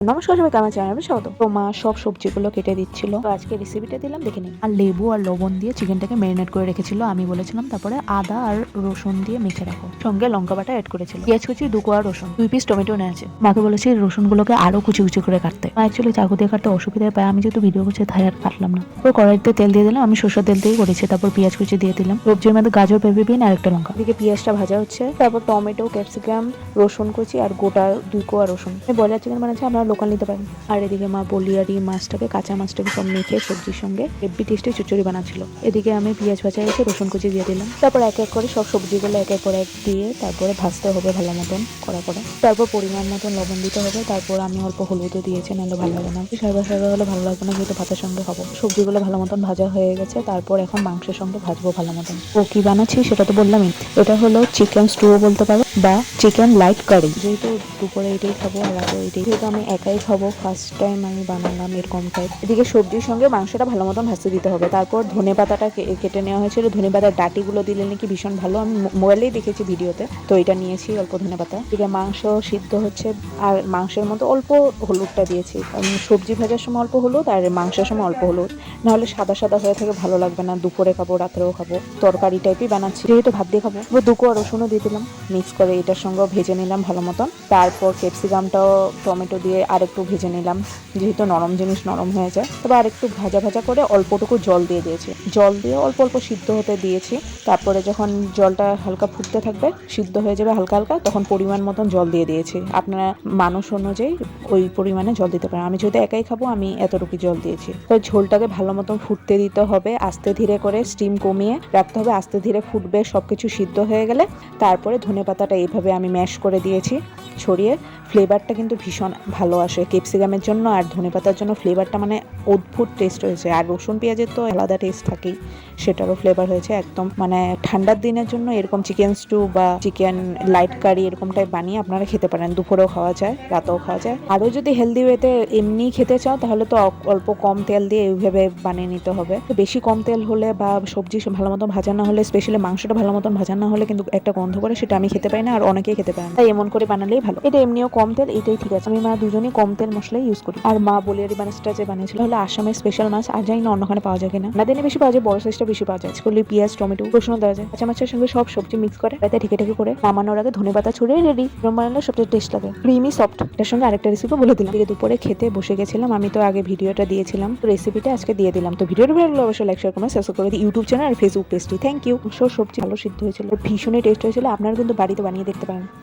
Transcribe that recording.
নমস্কার সবাই, কেমন আছেন? আমি স্বাগত। তো মা সব সবজিগুলো কেটে দিচ্ছিল। তো আজকে রেসিপিটা দিলাম, দেখে নিন। আর লেবু আর লবণ দিয়ে চিকেনটাকে ম্যারিনেট করে রেখেছিল। আমি বলেছিলাম তারপরে আদা আর রসুন দিয়ে মেখে রাখো, সঙ্গে লঙ্কা বাটা অ্যাড করেছিল, পেঁয়াজ কুচি, 2 কোয়া রসুন, 2 পিস টমেটো নিয়েছে। মাকে বলেছি রসুনগুলোকে আরো কুচি কুচি করে কাটতে। মা অ্যাকচুয়ালি চাকু দিয়ে কাটতে অসুবিধা পায়, আমি যেহেতু ভিডিও করছি তাই আর কাটলাম না। তারপর কড়াইতে তেল দিয়ে দিলাম, আমি সরষের তেল দিয়েই করেছি। তারপর পেঁয়াজ কুচি দিয়ে দিলাম, সবজির মধ্যে গাজর, পেঁপে, বিন আর একটা লঙ্কা। এদিকে পেঁয়াজটা ভাজা হচ্ছে, তারপর টমেটো, ক্যাপসিকাম, রসুন কুচি আর গোটা 2 কোয়া রসুন। ব্রয়লার চিকেন বানাচ্ছি, আপনারা লোকাল নিতে পারেন। আর এদিকে মা বলিয়ারি মাছটাকে, কাঁচা মাছটাকে সব মেখে সবজির সঙ্গে হেভি টেস্টে চচ্চড়ি বানাচ্ছিল। এদিকে আমি পেঁয়াজ ভাজা এসে রসুন কুচি দিয়ে দিলাম। তারপর এক এক করে সব সবজিগুলো এক এক করে দিয়ে তারপরে ভাজতে হবে ভালো মতন কড়া করে। তারপর পরিমাণ মতন লবণ দিতে হবে। তারপর আমি অল্প হলুদও দিয়েছি, নাহলে ভালো লাগে না। সাদা সাদা হলে ভালো লাগবে না, যেহেতু ভাতের সঙ্গে খাবো। সবজিগুলো ভালো মতন ভাজা হয়ে গেছে। তারপর এখন মাংসের সঙ্গে ভাজবো ভালো মতন। ও কি বানাচ্ছি সেটা তো বললামই। এটা হলো চিকেন স্টুও বলতে পারো, বা চিকেন লাইট কারি। যেহেতু দুপুরে এটাই খাবো আর রাতে এটাই, যেহেতু আমি একাই খাবো, ফার্স্ট টাইম আমি বানালাম এরকম টাইপ। এদিকে সবজির সঙ্গে মাংসটা ভালো মতন ভাজতে দিতে হবে। তারপর ধনে পাতাটা কেটে নেওয়া হয়েছিল। ধনে পাতার ডাটিগুলো দিলে নাকি ভীষণ ভালো, আমি মোবাইলেই দেখেছি ভিডিওতে, তো এটা নিয়েছি অল্প ধনে পাতা। এদিকে মাংস সিদ্ধ হচ্ছে, আর মাংসের মধ্যে অল্প হলুদটা দিয়েছি। আমি সবজি ভাজার সময় অল্প হলুদ আর মাংসের সময় অল্প হলুদ, নাহলে সাদা সাদা হয়ে থাকে, ভালো লাগবে না। দুপুরে খাবো, রাত্রেও খাবো, তরকারি টাইপই বানাচ্ছি, যেহেতু ভাত দিয়ে খাবো। দু কোয়া রসুনও দিয়ে দিলাম, মিক্স করে এটার সঙ্গে ভেজে নিলাম ভালো মতন। তারপর ক্যাপসিকামটাও টমেটো দিয়ে আরেকটু ভেজে নিলাম, যেহেতু নরম জিনিস নরম হয়ে যায়। তবে আরেকটু ভাজা ভাজা করে অল্পটুকু জল দিয়ে দিয়েছি, জল দিয়ে অল্প অল্প সিদ্ধ হতে দিয়েছি। তারপরে যখন জলটা হালকা ফুটতে থাকবে, সিদ্ধ হয়ে যাবে হালকা হালকা, তখন পরিমাণ মতন জল দিয়ে দিয়েছি। আপনারা মানুষ অনুযায়ী ওই পরিমাণে জল দিতে পারেন। আমি যেহেতু একাই খাবো, আমি এতটুকু জল দিয়েছি। তো ঝোলটাকে ভালো মতন ফুটতে দিতে হবে, আস্তে ধীরে করে স্টিম কমিয়ে রাখতে হবে। আস্তে ধীরে ফুটবে, সবকিছু সিদ্ধ হয়ে গেলে তারপরে ধনে পাতাটা এইভাবে আমি ম্যাশ করে দিয়েছি ছড়িয়ে। ফ্লেভারটা কিন্তু ভীষণ ভালো আসে ক্যাপসিকামের জন্য, আর ধনেপাতার জন্য ফ্লেভারটা মানে অদ্ভুত টেস্ট হয়েছে। আর রসুন পেঁয়াজের তো আলাদা টেস্ট থাকেই, সেটারও ফ্লেভার হয়েছে একদম। মানে ঠান্ডার দিনের জন্য এরকম চিকেন স্টু বা চিকেন লাইট কারি এরকম টাইপ বানিয়ে আপনারা খেতে পারেন। দুপুরেও খাওয়া যায়, রাতেও খাওয়া যায়। আরও যদি হেলদি ওয়েতে এমনি খেতে চাও, তাহলে তো অল্প কম তেল দিয়ে এইভাবে বানিয়ে নিতে হবে। বেশি কম তেল হলে বা সবজি ভালো মতন ভাজা না হলে, স্পেশালি মাংসটা ভালো মতন ভাজা না হলে কিন্তু একটা গন্ধ করে, সেটা আমি খেতে পাই না, আর অনেকেই খেতে পারে না। তাই এমন করে বানালেই ভালো। এটা এমনিও কম তেল, এটাই ঠিক আছে। আমি মা দুজনেই কম তেল মশলাই ইউজ করি। আর মা বলিয়ারি মাছটা যে বানিয়েছিল হলো আসামের স্পেশাল মাছ, আর জানি না অন্যখানে পাওয়া যায় কিনা। দিনে বেশি পাওয়া যায়, বড় সাইজটা বেশি পাওয়া যায়। করলে পেঁয়াজ, টমেটো, রসুন দেওয়া যায়। কাঁচা মাছের সঙ্গে সব সবজি মিক্স করে তাতে ঢেকে ঢেকে করে নামানোর আগে ধনে পাতা ছড়িয়ে রেডি। এরকম বানালে সবচেয়ে টেস্ট লাগে, ক্রিমি সফট। এটার সঙ্গে আরেকটা রেসিপি বলে দিলাম। দুপুরে খেতে বসে গেছিলাম, আমি তো আগে ভিডিওটা দিয়েছিলাম, রেসিপিটা আজকে দিয়ে দিলাম। তো ভিডিওটা ভালো লাগলে অবশ্যই লাইক, শেয়ার, কমেন্ট, সাবস্ক্রাইব করে দিই ইউটিউব চ্যানেল আর ফেসবুক পেজটি। Thank you. সব সবজি ভালো সিদ্ধ হয়েছিল, ভীষণই টেস্ট হয়েছিল। আপনারা কিন্তু বাড়িতে বানিয়ে দেখতে পারেন।